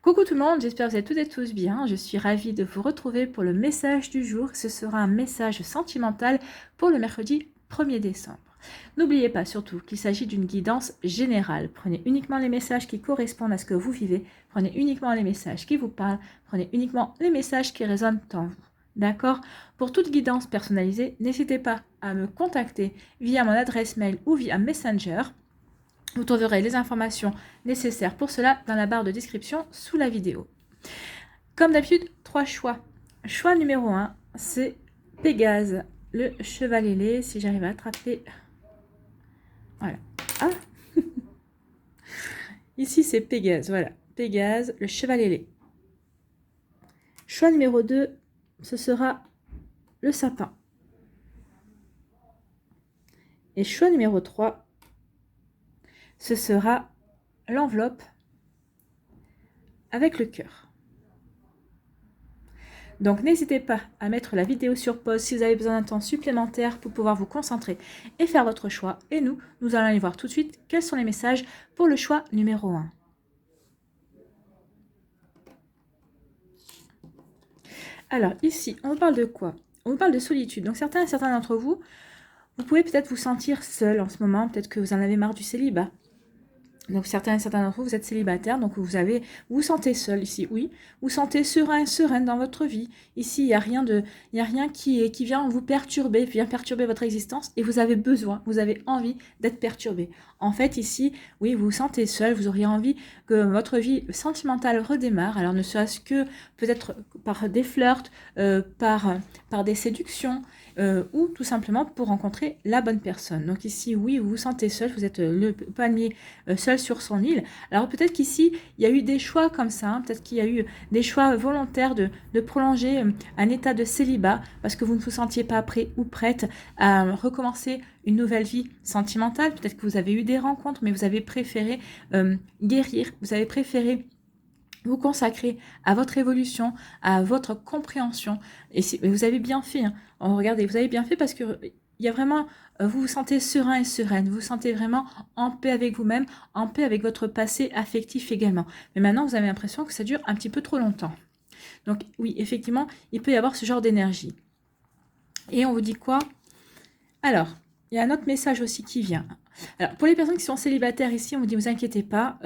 Coucou tout le monde, j'espère que vous êtes toutes et tous bien. Je suis ravie de vous retrouver pour le message du jour. Ce sera un message sentimental pour le mercredi 1er décembre. N'oubliez pas surtout qu'il s'agit d'une guidance générale. Prenez uniquement les messages qui correspondent à ce que vous vivez. Prenez uniquement les messages qui vous parlent. Prenez uniquement les messages qui résonnent en vous. D'accord? Pour toute guidance personnalisée, n'hésitez pas à me contacter via mon adresse mail ou via Messenger. Vous trouverez les informations nécessaires pour cela dans la barre de description sous la vidéo. Comme d'habitude, 3 choix. Choix numéro 1, c'est Pégase, le cheval ailé. Si j'arrive à attraper... Voilà. Ah Ici, c'est Pégase, voilà. Pégase, le cheval ailé. Choix numéro 2, ce sera le sapin. Et choix numéro 3, ce sera l'enveloppe avec le cœur. Donc n'hésitez pas à mettre la vidéo sur pause si vous avez besoin d'un temps supplémentaire pour pouvoir vous concentrer et faire votre choix. Et nous allons aller voir tout de suite quels sont les messages pour le choix numéro 1. Alors ici, on vous parle de quoi? On vous parle de solitude. Donc certains d'entre vous, vous pouvez peut-être vous sentir seul en ce moment. Peut-être que vous en avez marre du célibat. Donc certains d'entre vous, vous êtes célibataire, donc vous vous sentez seul ici, oui. Vous sentez sereine dans votre vie. Ici, il n'y a rien qui vient vous perturber, vient perturber votre existence et vous avez besoin, vous avez envie d'être perturbé. En fait, ici, oui, vous vous sentez seul, vous auriez envie que votre vie sentimentale redémarre. Alors ne serait-ce que peut-être par des flirts, par des séductions, ou tout simplement pour rencontrer la bonne personne. Donc ici, oui, vous vous sentez seul, vous êtes le palmier seul sur son île. Alors peut-être qu'ici, il y a eu des choix comme ça, hein. Peut-être qu'il y a eu des choix volontaires de prolonger un état de célibat parce que vous ne vous sentiez pas prêt ou prête à recommencer une nouvelle vie sentimentale. Peut-être que vous avez eu des rencontres, mais vous avez préféré guérir, vous avez préféré vous consacrer à votre évolution, à votre compréhension. Et si, vous avez bien fait, hein. Regardez, vous avez bien fait parce que il y a vraiment, vous vous sentez serein et sereine, vous vous sentez vraiment en paix avec vous-même, en paix avec votre passé affectif également. Mais maintenant, vous avez l'impression que ça dure un petit peu trop longtemps. Donc oui, effectivement, il peut y avoir ce genre d'énergie. Et on vous dit quoi? Alors, il y a un autre message aussi qui vient. Alors, pour les personnes qui sont célibataires ici, on vous dit, vous inquiétez pas,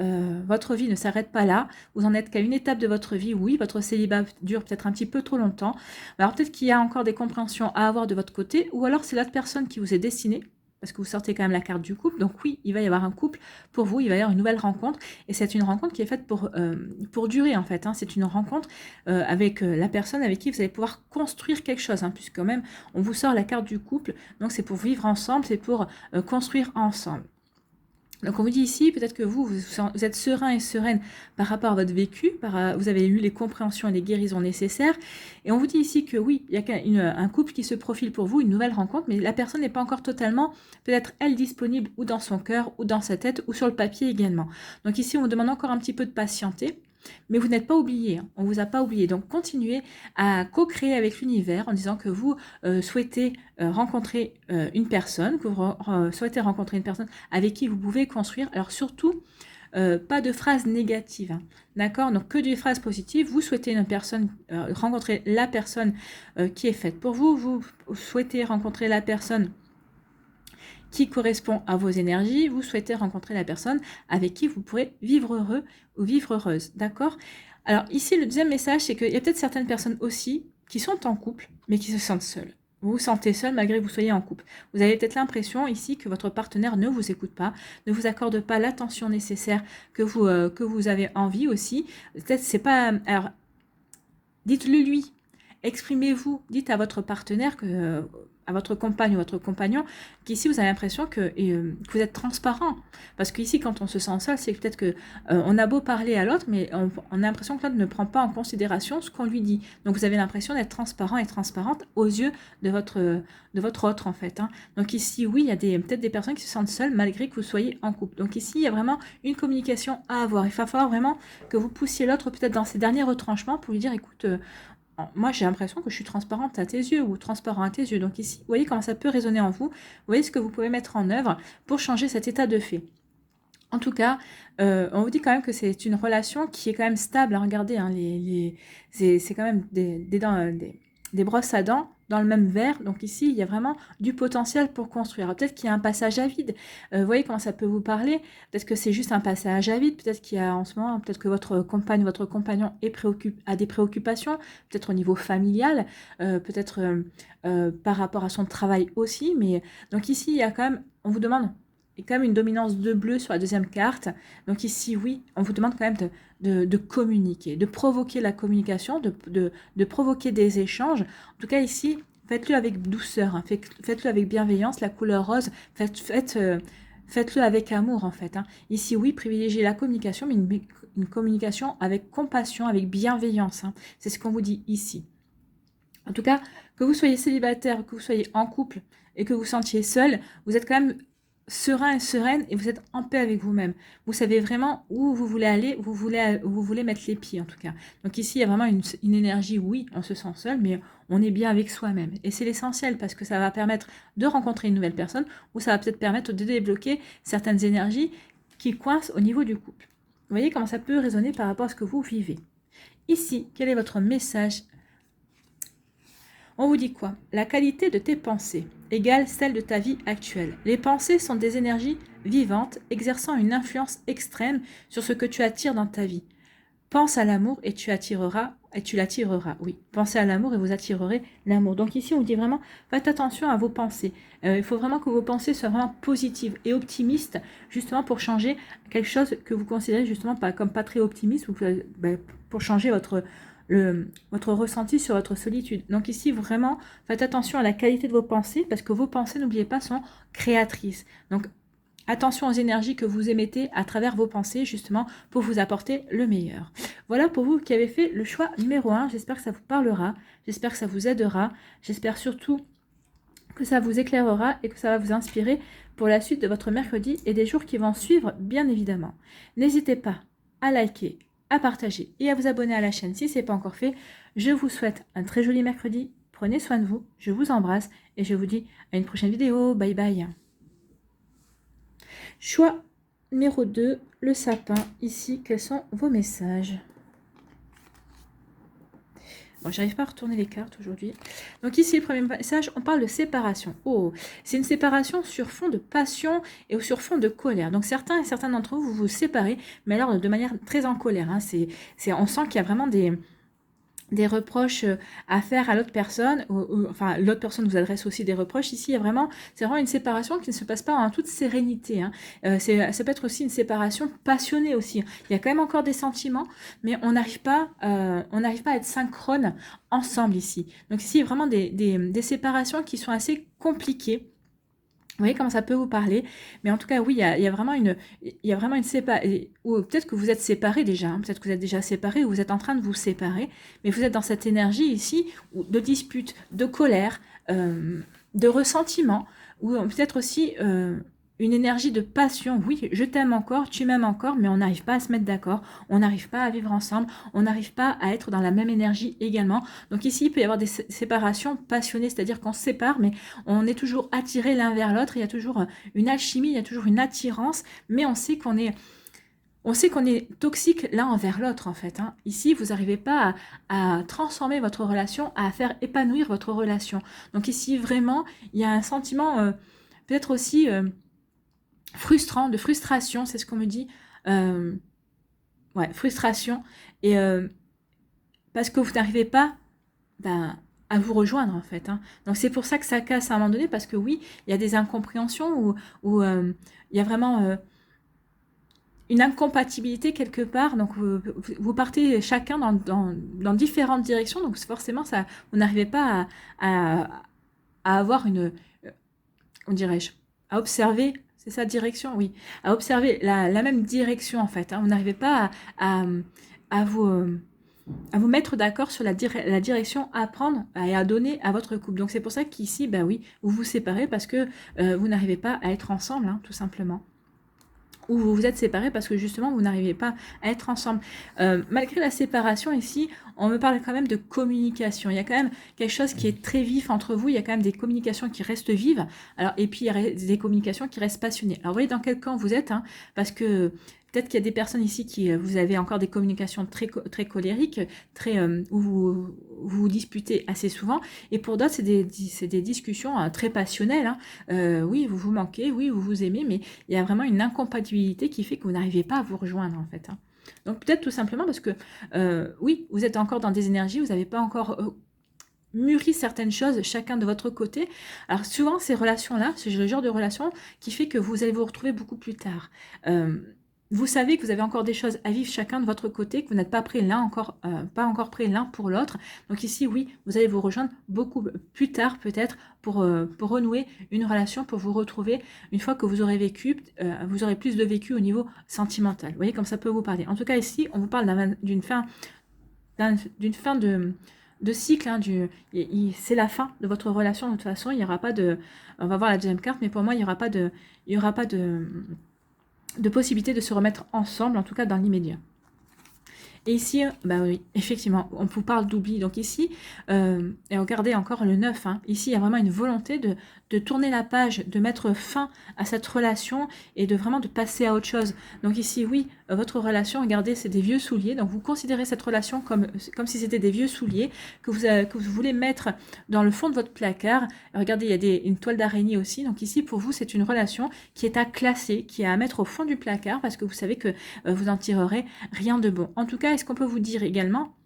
votre vie ne s'arrête pas là. Vous en êtes qu'à une étape de votre vie. Oui, votre célibat dure peut-être un petit peu trop longtemps. Alors, peut-être qu'il y a encore des compréhensions à avoir de votre côté, ou alors c'est l'autre personne qui vous est destinée, parce que vous sortez quand même la carte du couple. Donc oui, il va y avoir un couple pour vous, il va y avoir une nouvelle rencontre. Et c'est une rencontre qui est faite pour durer, en fait, hein. C'est une rencontre avec la personne avec qui vous allez pouvoir construire quelque chose, hein, puisque quand même, on vous sort la carte du couple. Donc c'est pour vivre ensemble, c'est pour construire ensemble. Donc on vous dit ici, peut-être que vous êtes serein et sereine par rapport à votre vécu, vous avez eu les compréhensions et les guérisons nécessaires. Et on vous dit ici que oui, il y a un couple qui se profile pour vous, une nouvelle rencontre, mais la personne n'est pas encore totalement, peut-être elle, disponible ou dans son cœur, ou dans sa tête, ou sur le papier également. Donc ici, on vous demande encore un petit peu de patienter. Mais vous n'êtes pas oublié, hein. On ne vous a pas oublié. Donc continuez à co-créer avec l'univers en disant que vous souhaitez rencontrer une personne, que vous souhaitez rencontrer une personne avec qui vous pouvez construire. Alors surtout, pas de phrases négatives, hein. D'accord? Donc que des phrases positives. Vous souhaitez une personne, rencontrer la personne qui est faite pour vous. Vous souhaitez rencontrer la personne qui correspond à vos énergies, vous souhaitez rencontrer la personne avec qui vous pourrez vivre heureux ou vivre heureuse, d'accord? Alors ici, le deuxième message, c'est qu'il y a peut-être certaines personnes aussi qui sont en couple, mais qui se sentent seules. Vous vous sentez seul malgré que vous soyez en couple. Vous avez peut-être l'impression ici que votre partenaire ne vous écoute pas, ne vous accorde pas l'attention nécessaire que vous avez envie aussi. Peut-être c'est pas... Alors, dites-le lui. Exprimez-vous, dites à votre partenaire, à votre compagne ou votre compagnon, qu'ici vous avez l'impression que vous êtes transparent. Parce qu'ici, quand on se sent seul, c'est peut-être que on a beau parler à l'autre, mais on a l'impression que l'autre ne prend pas en considération ce qu'on lui dit. Donc vous avez l'impression d'être transparent et transparente aux yeux de votre autre, en fait, hein. Donc ici, oui, il y a peut-être des personnes qui se sentent seules malgré que vous soyez en couple. Donc ici, il y a vraiment une communication à avoir. Il va falloir vraiment que vous poussiez l'autre peut-être dans ses derniers retranchements pour lui dire, écoute, moi j'ai l'impression que je suis transparente à tes yeux ou transparent à tes yeux. Donc ici, vous voyez comment ça peut résonner en vous. Vous voyez ce que vous pouvez mettre en œuvre pour changer cet état de fait. En tout cas, on vous dit quand même que c'est une relation qui est quand même stable. Hein. Regardez, hein, c'est quand même des brosses à dents dans le même verre. Donc ici, il y a vraiment du potentiel pour construire. Peut-être qu'il y a un passage à vide. Vous voyez comment ça peut vous parler? Peut-être que c'est juste un passage à vide. Peut-être qu'il y a en ce moment, peut-être que votre compagne, votre compagnon a des préoccupations. Peut-être au niveau familial. Peut-être par rapport à son travail aussi. Mais donc ici, il y a quand même, on vous demande et quand même une dominance de bleu sur la deuxième carte. Donc ici, oui, on vous demande quand même de communiquer, de provoquer la communication, de provoquer des échanges. En tout cas, ici, faites-le avec douceur, hein, faites-le avec bienveillance, la couleur rose, faites-le avec amour, en fait. Hein. Ici, oui, privilégiez la communication, mais une communication avec compassion, avec bienveillance. Hein. C'est ce qu'on vous dit ici. En tout cas, que vous soyez célibataire, que vous soyez en couple et que vous sentiez seul, vous êtes quand même serein et sereine et vous êtes en paix avec vous-même. Vous savez vraiment où vous voulez aller, où vous voulez mettre les pieds en tout cas. Donc ici, il y a vraiment une énergie, oui, on se sent seul, mais on est bien avec soi-même. Et c'est l'essentiel parce que ça va permettre de rencontrer une nouvelle personne ou ça va peut-être permettre de débloquer certaines énergies qui coincent au niveau du couple. Vous voyez comment ça peut résonner par rapport à ce que vous vivez. Ici, quel est votre message ? On vous dit quoi? La qualité de tes pensées égale celle de ta vie actuelle. Les pensées sont des énergies vivantes, exerçant une influence extrême sur ce que tu attires dans ta vie. Pense à l'amour et tu l'attireras. Oui, pensez à l'amour et vous attirerez l'amour. Donc ici, on vous dit vraiment, faites attention à vos pensées. Il faut vraiment que vos pensées soient vraiment positives et optimistes, justement pour changer quelque chose que vous considérez justement comme pas très optimiste, ou pour changer votre ressenti sur votre solitude. Donc ici, vraiment, faites attention à la qualité de vos pensées, parce que vos pensées, n'oubliez pas, sont créatrices. Donc, attention aux énergies que vous émettez à travers vos pensées, justement, pour vous apporter le meilleur. Voilà pour vous qui avez fait le choix numéro 1. J'espère que ça vous parlera, j'espère que ça vous aidera, j'espère surtout que ça vous éclairera et que ça va vous inspirer pour la suite de votre mercredi et des jours qui vont suivre, bien évidemment. N'hésitez pas à liker, à partager et à vous abonner à la chaîne si ce n'est pas encore fait. Je vous souhaite un très joli mercredi. Prenez soin de vous, je vous embrasse et je vous dis à une prochaine vidéo. Bye bye. Choix numéro 2, le sapin. Ici, quels sont vos messages? Bon, j'arrive pas à retourner les cartes aujourd'hui. Donc ici, le premier message, on parle de séparation. Oh, c'est une séparation sur fond de passion et sur fond de colère. Donc certains d'entre vous, vous vous séparez, mais alors de manière très en colère. Hein. On sent qu'il y a vraiment des reproches à faire à l'autre personne, enfin l'autre personne vous adresse aussi des reproches. Ici, c'est vraiment une séparation qui ne se passe pas en toute sérénité. Hein. Ça peut être aussi une séparation passionnée aussi. Il y a quand même encore des sentiments, mais on n'arrive pas à être synchrone ensemble ici. Donc ici, il y a vraiment des séparations qui sont assez compliquées. Vous voyez comment ça peut vous parler, mais en tout cas, oui, il y a vraiment une séparation, ou peut-être que vous êtes séparés déjà, hein, peut-être que vous êtes déjà séparés, ou vous êtes en train de vous séparer, mais vous êtes dans cette énergie ici, de dispute, de colère, de ressentiment, ou peut-être aussi une énergie de passion. Oui, je t'aime encore, tu m'aimes encore, mais on n'arrive pas à se mettre d'accord, on n'arrive pas à vivre ensemble, on n'arrive pas à être dans la même énergie également. Donc ici, il peut y avoir des séparations passionnées, c'est-à-dire qu'on se sépare, mais on est toujours attirés l'un vers l'autre, il y a toujours une alchimie, il y a toujours une attirance, mais on sait qu'on est toxique l'un envers l'autre en fait. Hein. Ici, vous n'arrivez pas à transformer votre relation, à faire épanouir votre relation. Donc ici, vraiment, il y a un sentiment peut-être aussi frustrant, de frustration, c'est ce qu'on me dit. Ouais, frustration. Et parce que vous n'arrivez pas à vous rejoindre en fait. Hein. Donc c'est pour ça que ça casse à un moment donné, parce que oui, il y a des incompréhensions où il y a vraiment une incompatibilité quelque part. Donc vous partez chacun dans différentes directions, donc forcément ça, vous n'arrivez pas à avoir on dirais-je, à observer, c'est sa direction, oui, à observer la même direction en fait. Hein. Vous n'arrivez pas à vous mettre d'accord sur la direction à prendre et à donner à votre couple. Donc c'est pour ça qu'ici, ben oui, vous vous séparez parce que vous n'arrivez pas à être ensemble, hein, tout simplement. ou vous vous êtes séparés parce que justement vous n'arrivez pas à être ensemble. Malgré la séparation ici, on me parle quand même de communication. Il y a quand même quelque chose qui est très vif entre vous, il y a quand même des communications qui restent vives, alors, et puis il y a des communications qui restent passionnées. Alors vous voyez dans quel camp vous êtes, hein, parce que peut-être qu'il y a des personnes ici qui, vous avez encore des communications très colériques, où vous disputez assez souvent. Et pour d'autres, c'est des discussions très passionnelles. Hein. Oui, vous vous manquez, oui, vous vous aimez, mais il y a vraiment une incompatibilité qui fait que vous n'arrivez pas à vous rejoindre, en fait. Hein. Donc peut-être tout simplement parce que, oui, vous êtes encore dans des énergies, vous n'avez pas encore mûri certaines choses chacun de votre côté. Alors souvent, ces relations-là, c'est le genre de relation qui fait que vous allez vous retrouver beaucoup plus tard. Vous savez que vous avez encore des choses à vivre chacun de votre côté, que vous n'êtes pas prêts pas encore prêts l'un pour l'autre. Donc ici, oui, vous allez vous rejoindre beaucoup plus tard peut-être pour renouer une relation, pour vous retrouver une fois que vous aurez vécu, vous aurez plus de vécu au niveau sentimental. Vous voyez comme ça peut vous parler. En tout cas ici, on vous parle d'une fin de cycle, hein, c'est la fin de votre relation de toute façon. Il n'y aura pas de, on va voir la deuxième carte, mais pour moi il n'y aura pas de possibilité de se remettre ensemble, en tout cas dans l'immédiat. Et ici, bah oui, effectivement, on vous parle d'oubli. Donc ici, et regardez encore le 9, hein, ici il y a vraiment une volonté de tourner la page, de mettre fin à cette relation et de vraiment de passer à autre chose. Donc ici, oui, votre relation, regardez, c'est des vieux souliers. Donc vous considérez cette relation comme si c'était des vieux souliers que vous voulez mettre dans le fond de votre placard. Regardez, il y a une toile d'araignée aussi. Donc ici, pour vous, c'est une relation qui est à classer, qui est à mettre au fond du placard parce que vous savez que vous n'en tirerez rien de bon. En tout cas, est-ce qu'on peut vous dire également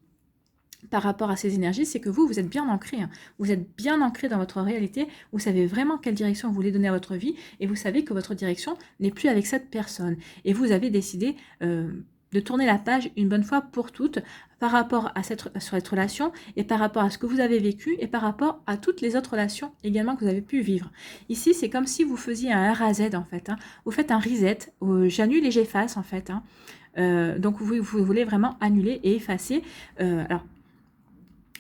par rapport à ces énergies, c'est que vous êtes bien ancré. Hein. Vous êtes bien ancré dans votre réalité. Vous savez vraiment quelle direction vous voulez donner à votre vie et vous savez que votre direction n'est plus avec cette personne. Et vous avez décidé de tourner la page une bonne fois pour toutes par rapport à sur cette relation et par rapport à ce que vous avez vécu et par rapport à toutes les autres relations également que vous avez pu vivre. Ici, c'est comme si vous faisiez un R à Z en fait. Hein. Vous faites un reset, j'annule et j'efface en fait. Hein. Donc vous voulez vraiment annuler et effacer. Alors,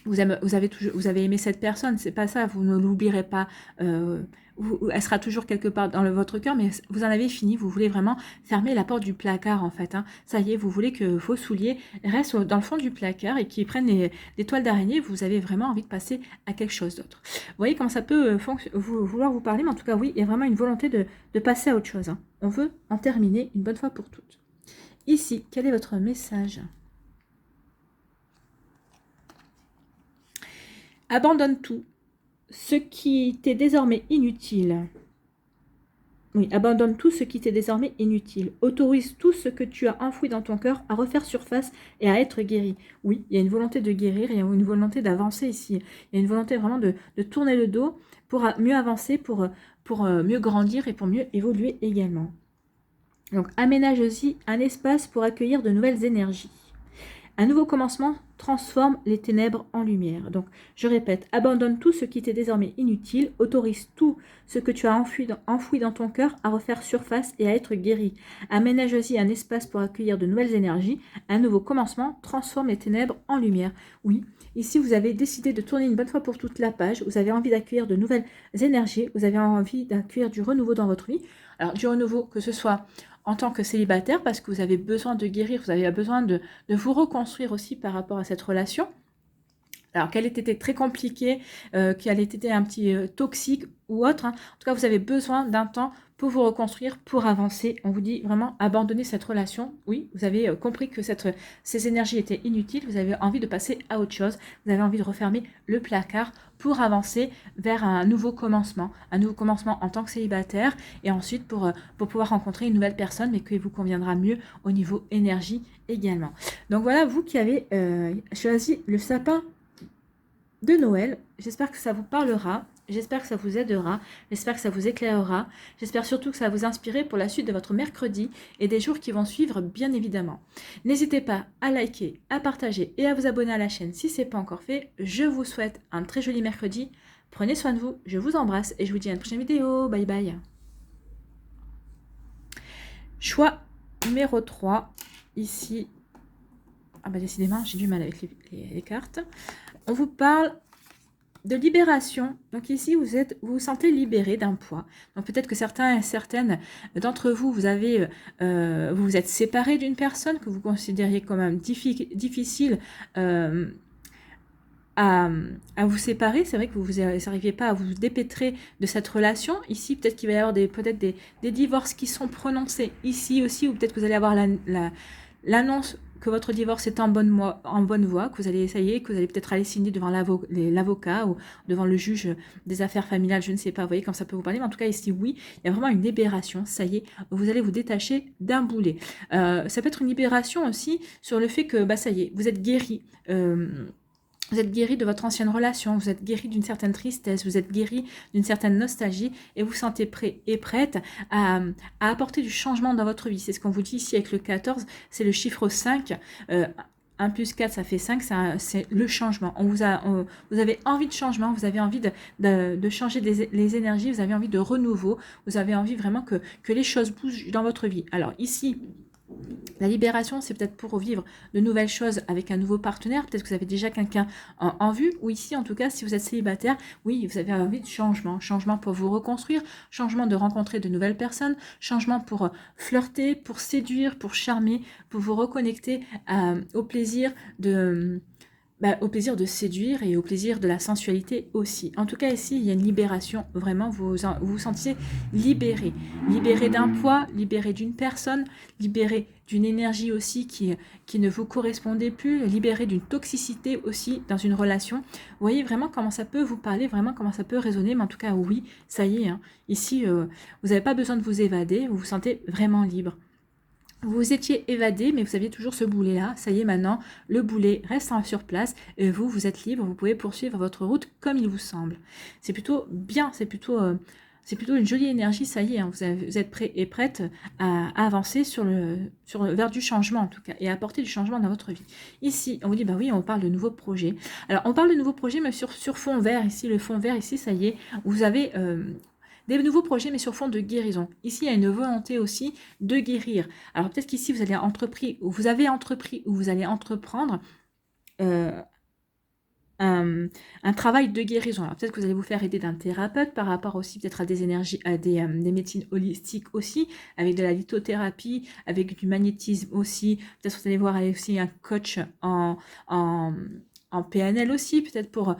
vous avez aimé cette personne, c'est pas ça, vous ne l'oublierez pas. Elle sera toujours quelque part dans votre cœur, mais vous en avez fini, vous voulez vraiment fermer la porte du placard en fait. Hein. Ça y est, vous voulez que vos souliers restent dans le fond du placard et qu'ils prennent des toiles d'araignée, vous avez vraiment envie de passer à quelque chose d'autre. Vous voyez comment ça peut vouloir vous parler, mais en tout cas oui, il y a vraiment une volonté de passer à autre chose. Hein. On veut en terminer une bonne fois pour toutes. Ici, quel est votre message ? Abandonne tout, ce qui t'est désormais inutile. Oui, abandonne tout ce qui t'est désormais inutile. Autorise tout ce que tu as enfoui dans ton cœur à refaire surface et à être guéri. Oui, il y a une volonté de guérir, il y a une volonté d'avancer ici. Il y a une volonté vraiment de tourner le dos pour mieux avancer, pour mieux grandir et pour mieux évoluer également. Donc, aménage-y un espace pour accueillir de nouvelles énergies. Un nouveau commencement transforme les ténèbres en lumière. Donc, je répète, abandonne tout ce qui t'est désormais inutile, autorise tout ce que tu as enfoui dans ton cœur à refaire surface et à être guéri. Aménage-y un espace pour accueillir de nouvelles énergies. Un nouveau commencement transforme les ténèbres en lumière. Oui, ici, vous avez décidé de tourner une bonne fois pour toute la page. Vous avez envie d'accueillir de nouvelles énergies. Vous avez envie d'accueillir du renouveau dans votre vie. Alors, du renouveau, que ce soit en tant que célibataire, parce que vous avez besoin de guérir, vous avez besoin de vous reconstruire aussi par rapport à cette relation. Alors, qu'elle ait été très compliquée, qu'elle ait été un petit toxique ou autre, hein. En tout cas, vous avez besoin d'un temps pour vous reconstruire, pour avancer. On vous dit vraiment abandonner cette relation. Oui, vous avez compris que ces énergies étaient inutiles, vous avez envie de passer à autre chose, vous avez envie de refermer le placard pour avancer vers un nouveau commencement en tant que célibataire et ensuite pour pouvoir rencontrer une nouvelle personne, mais qui vous conviendra mieux au niveau énergie également. Donc voilà, vous qui avez choisi le sapin de Noël, j'espère que ça vous parlera, j'espère que ça vous aidera, j'espère que ça vous éclairera, j'espère surtout que ça va vous inspirer pour la suite de votre mercredi et des jours qui vont suivre bien évidemment. N'hésitez pas à liker, à partager et à vous abonner à la chaîne si ce n'est pas encore fait. Je vous souhaite un très joli mercredi, prenez soin de vous, je vous embrasse et je vous dis à une prochaine vidéo, bye bye. Choix numéro 3, ici, ah bah décidément j'ai du mal avec les cartes. On vous parle de libération. Donc ici, vous vous sentez libéré d'un poids. Donc peut-être que certains et certaines d'entre vous, vous vous êtes séparés d'une personne que vous considériez comme difficile à, à vous séparer. C'est vrai que vous n'arriviez pas à vous dépêtrer de cette relation. Ici, peut-être qu'il va y avoir peut-être des divorces qui sont prononcés ici aussi, ou peut-être que vous allez avoir l'annonce que votre divorce est en bonne voie, que vous allez, ça y est, que vous allez peut-être aller signer devant l'avocat ou devant le juge des affaires familiales, je ne sais pas, vous voyez, comme ça peut vous parler, mais en tout cas ici, oui, il y a vraiment une libération, ça y est, vous allez vous détacher d'un boulet. Ça peut être une libération aussi sur le fait que, ça y est, vous êtes guéri. Vous êtes guéri de votre ancienne relation, vous êtes guéri d'une certaine tristesse, vous êtes guéri d'une certaine nostalgie et vous sentez prêt et prête à apporter du changement dans votre vie. C'est ce qu'on vous dit ici avec le 14, c'est le chiffre 5. 1 plus 4, ça fait 5, c'est le changement. Vous avez envie de changement, vous avez envie de changer les énergies, vous avez envie de renouveau, vous avez envie vraiment que les choses bougent dans votre vie. Alors ici, la libération, c'est peut-être pour vivre de nouvelles choses avec un nouveau partenaire. Peut-être que vous avez déjà quelqu'un en vue. Ou ici, en tout cas, si vous êtes célibataire, oui, vous avez envie de changement. Changement pour vous reconstruire, changement de rencontrer de nouvelles personnes, changement pour flirter, pour séduire, pour charmer, pour vous reconnecter au plaisir au plaisir de séduire et au plaisir de la sensualité aussi. En tout cas, ici, il y a une libération. Vraiment, vous vous sentiez libéré. Libéré d'un poids, libéré d'une personne, libéré d'une énergie aussi qui ne vous correspondait plus, libéré d'une toxicité aussi dans une relation. Vous voyez vraiment comment ça peut vous parler, vraiment comment ça peut résonner. Mais en tout cas, oui, ça y est. Hein. Ici, vous n'avez pas besoin de vous évader. Vous vous sentez vraiment libre. Vous étiez évadé, mais vous aviez toujours ce boulet-là. Ça y est, maintenant, le boulet reste sur place. Et vous êtes libre. Vous pouvez poursuivre votre route comme il vous semble. C'est plutôt bien. C'est plutôt une jolie énergie. Ça y est, hein, vous êtes prêt et prête à avancer vers du changement, en tout cas, et à apporter du changement dans votre vie. Ici, on vous dit, bah oui, on parle de nouveaux projets. Alors, on parle de nouveaux projets, mais sur fond vert. Ici, le fond vert, ici, ça y est, vous avez... des nouveaux projets, mais sur fond de guérison. Ici, il y a une volonté aussi de guérir. Alors peut-être qu'ici, vous avez entrepris ou vous allez entreprendre un travail de guérison. Alors peut-être que vous allez vous faire aider d'un thérapeute par rapport aussi peut-être à des énergies, à des médecines holistiques aussi, avec de la lithothérapie, avec du magnétisme aussi. Peut-être que vous allez voir aussi un coach en PNL aussi, peut-être pour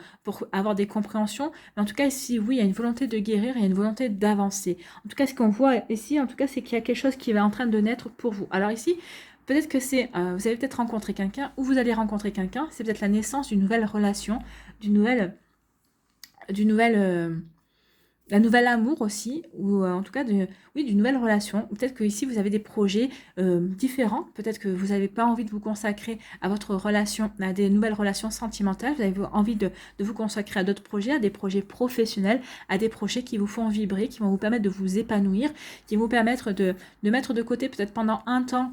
avoir des compréhensions. Mais en tout cas, ici, oui, il y a une volonté de guérir, il y a une volonté d'avancer. En tout cas, ce qu'on voit ici, en tout cas, c'est qu'il y a quelque chose qui est en train de naître pour vous. Alors ici, peut-être que c'est, vous allez peut-être rencontrer quelqu'un, ou vous allez rencontrer quelqu'un, c'est peut-être la naissance d'une nouvelle relation, d'un nouvel amour aussi, ou en tout cas d'une nouvelle relation. Peut-être que ici vous avez des projets différents, peut-être que vous n'avez pas envie de vous consacrer à votre relation, à des nouvelles relations sentimentales, vous avez envie de vous consacrer à d'autres projets, à des projets professionnels, à des projets qui vous font vibrer, qui vont vous permettre de vous épanouir, qui vont vous permettre de mettre de côté peut-être pendant un temps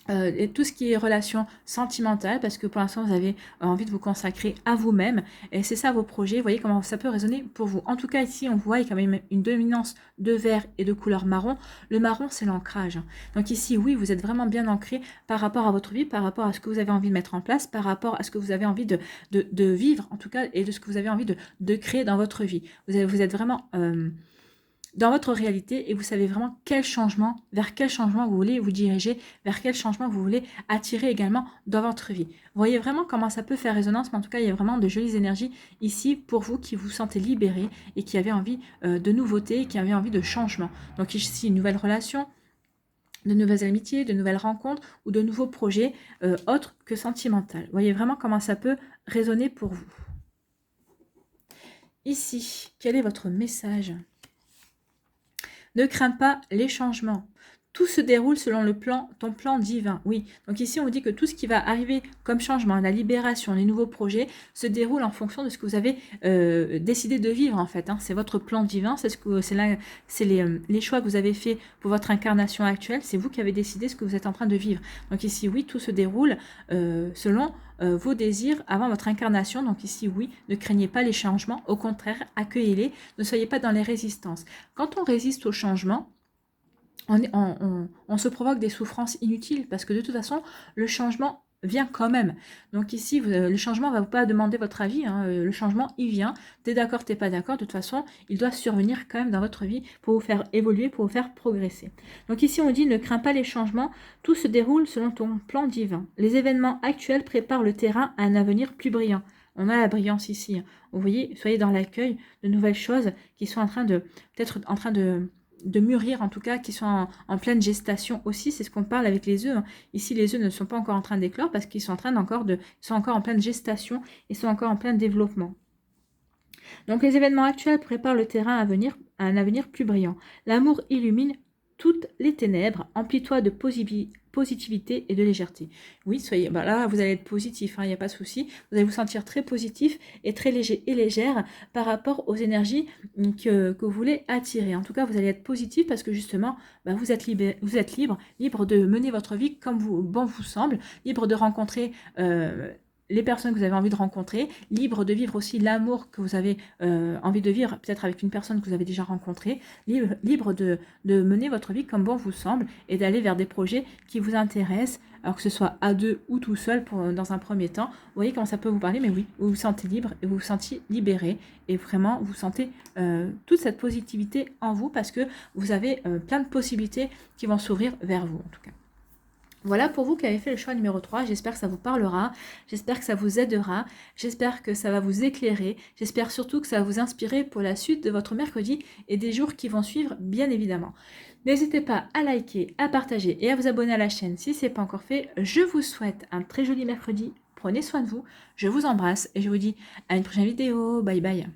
et tout ce qui est relation sentimentale, parce que pour l'instant vous avez envie de vous consacrer à vous-même, et c'est ça vos projets. Vous voyez comment ça peut résonner pour vous. En tout cas ici on voit quand même une dominance de vert et de couleur marron. Le marron c'est l'ancrage. Donc ici oui, vous êtes vraiment bien ancré par rapport à votre vie, par rapport à ce que vous avez envie de mettre en place, par rapport à ce que vous avez envie de vivre en tout cas, et de ce que vous avez envie de créer dans votre vie. Vous êtes vraiment dans votre réalité, et vous savez vraiment vers quel changement vous voulez vous diriger, vers quel changement vous voulez attirer également dans votre vie. Vous voyez vraiment comment ça peut faire résonance, mais en tout cas, il y a vraiment de jolies énergies ici pour vous qui vous sentez libéré et qui avez envie de nouveautés, qui avez envie de changement. Donc ici, une nouvelle relation, de nouvelles amitiés, de nouvelles rencontres ou de nouveaux projets autres que sentimentaux. Vous voyez vraiment comment ça peut résonner pour vous. Ici, quel est votre message ? Ne crains pas les changements. Tout se déroule selon ton plan divin. Oui, donc ici on vous dit que tout ce qui va arriver comme changement, la libération, les nouveaux projets, se déroule en fonction de ce que vous avez décidé de vivre en fait. Hein. C'est votre plan divin, c'est les choix que vous avez faits pour votre incarnation actuelle. C'est vous qui avez décidé ce que vous êtes en train de vivre. Donc ici oui, tout se déroule selon vos désirs avant votre incarnation. Donc ici oui, ne craignez pas les changements, au contraire, accueillez-les, ne soyez pas dans les résistances. Quand on résiste au changement, on se provoque des souffrances inutiles, parce que de toute façon, le changement vient quand même. Donc ici, le changement ne va pas demander votre avis, hein, le changement, il vient. T'es d'accord, t'es pas d'accord, de toute façon, il doit survenir quand même dans votre vie pour vous faire évoluer, pour vous faire progresser. Donc ici, on dit, ne crains pas les changements, tout se déroule selon ton plan divin. Les événements actuels préparent le terrain à un avenir plus brillant. On a la brillance ici. Hein. Vous voyez, soyez dans l'accueil de nouvelles choses qui sont en train de, peut-être en train de mûrir, en tout cas, qui sont en pleine gestation aussi. C'est ce qu'on parle avec les œufs. Hein. Ici, les œufs ne sont pas encore en train d'éclore parce qu'ils sont sont encore en pleine gestation et sont encore en plein développement. Donc, les événements actuels préparent le terrain à venir, à un avenir plus brillant. L'amour illumine toutes les ténèbres, emplis-toi de positivité et de légèreté. Oui, soyez, là, vous allez être positif, il n'y a pas de souci. Vous allez vous sentir très positif et très léger et légère par rapport aux énergies que vous voulez attirer. En tout cas, vous allez être positif parce que justement, vous êtes libre de mener votre vie comme bon vous semble, libre de rencontrer les personnes que vous avez envie de rencontrer, libre de vivre aussi l'amour que vous avez envie de vivre, peut-être avec une personne que vous avez déjà rencontrée, libre de mener votre vie comme bon vous semble et d'aller vers des projets qui vous intéressent, alors que ce soit à deux ou tout seul dans un premier temps. Vous voyez comment ça peut vous parler, mais oui, vous vous sentez libre et vous vous sentez libéré et vraiment vous sentez toute cette positivité en vous parce que vous avez plein de possibilités qui vont s'ouvrir vers vous en tout cas. Voilà pour vous qui avez fait le choix numéro 3, j'espère que ça vous parlera, j'espère que ça vous aidera, j'espère que ça va vous éclairer, j'espère surtout que ça va vous inspirer pour la suite de votre mercredi et des jours qui vont suivre bien évidemment. N'hésitez pas à liker, à partager et à vous abonner à la chaîne si ce n'est pas encore fait. Je vous souhaite un très joli mercredi, prenez soin de vous, je vous embrasse et je vous dis à une prochaine vidéo, bye bye.